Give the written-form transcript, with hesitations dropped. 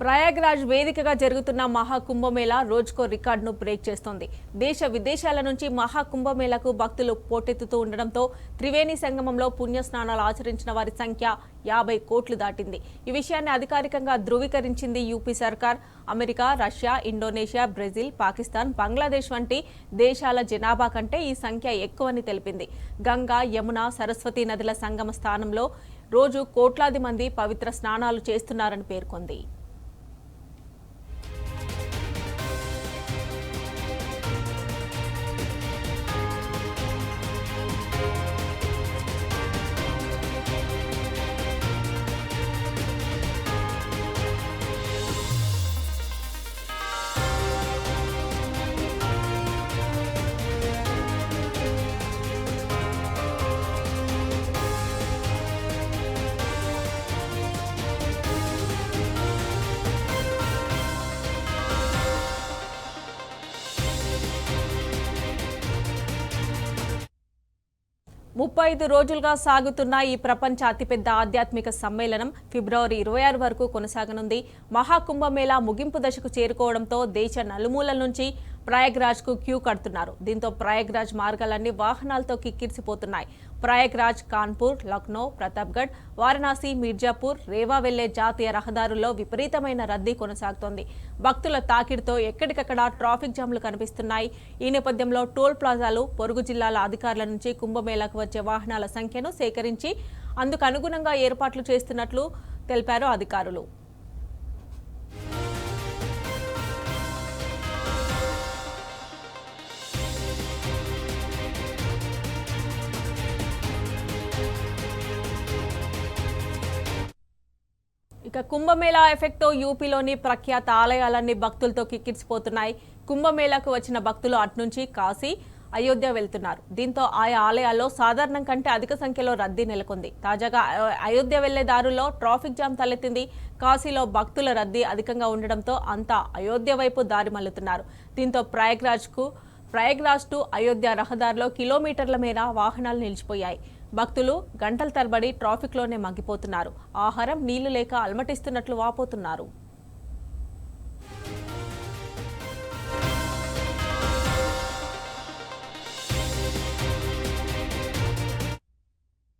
ప్రయాగ్రాజ్ వేదికగా జరుగుతున్న మహాకుంభమేళా రోజుకో రికార్డును బ్రేక్ చేస్తోంది. దేశ విదేశాల నుంచి మహాకుంభమేళాకు భక్తులు పోటెత్తుతూ ఉండడంతో త్రివేణి సంగమంలో పుణ్యస్నానాలు ఆచరించిన వారి సంఖ్య 50 కోట్లు దాటింది. ఈ విషయాన్ని అధికారికంగా ధృవీకరించింది యూపీ సర్కార్. America, Russia, Indonesia, Brazil, Pakistan, Bangladesh వంటి దేశాల జనాభా కంటే ఈ సంఖ్య ఎక్కువని తెలిపింది. గంగా, యమున, సరస్వతి నదుల సంగమ స్థానంలో రోజు కోట్లాది మంది పవిత్ర స్నానాలు చేస్తున్నారని పేర్కొంది. ముప్పై 35 రోజులుగా సాగుతున్న ఈ ప్రపంచ అతిపెద్ద ఆధ్యాత్మిక సమ్మేళనం ఫిబ్రవరి 26 వరకు కొనసాగనుంది. మహాకుంభమేళా ముగింపు దశకు చేరుకోవడంతో దేశ నలుమూలల నుంచి ప్రయాగ్రాజ్కు క్యూ కడుతున్నారు. దీంతో ప్రయాగ్రాజ్ మార్గాలన్నీ వాహనాలతో కిక్కిరిసిపోతున్నాయి. ప్రయాగ్రాజ్, కాన్పూర్, లక్నో, ప్రతాప్గఢ్, వారణాసి, మీర్జాపూర్, రేవా వెళ్లే జాతీయ రహదారుల్లో విపరీతమైన రద్దీ కొనసాగుతోంది. భక్తుల తాకిడితో ఎక్కడికక్కడ ట్రాఫిక్ జామ్లు కనిపిస్తున్నాయి. ఈ నేపథ్యంలో టోల్ ప్లాజాలు, పొరుగు జిల్లాల అధికారుల నుంచి కుంభమేళాకు వచ్చే వాహనాల సంఖ్యను సేకరించి అందుకు అనుగుణంగా ఏర్పాట్లు చేస్తున్నట్లు తెలిపారు అధికారులు. ఇక కుంభమేళా ఎఫెక్ట్తో యూపీలోని ప్రఖ్యాత ఆలయాలన్నీ భక్తులతో కిక్కిరిసిపోతున్నాయి. కుంభమేళాకు వచ్చిన భక్తులు అట్నుంచి కాశీ, అయోధ్య వెళ్తున్నారు. దీంతో ఆయా ఆలయాల్లో సాధారణం కంటే అధిక సంఖ్యలో రద్దీ నెలకొంది. తాజాగా అయోధ్య వెళ్లే దారుల్లో ట్రాఫిక్ జామ్ తలెత్తింది. కాశీలో భక్తుల రద్దీ అధికంగా ఉండడంతో అంతా అయోధ్య వైపు దారి మళ్లుతున్నారు. దీంతో ప్రయాగ్రాజ్ టు అయోధ్య రహదారిలో కిలోమీటర్ల మేర వాహనాలు నిలిచిపోయాయి. భక్తులు గంటల తరబడి ట్రాఫిక్లోనే మగ్గిపోతున్నారు. ఆహారం, నీళ్లు లేక అలమటిస్తున్నట్లు వాపోతున్నారు.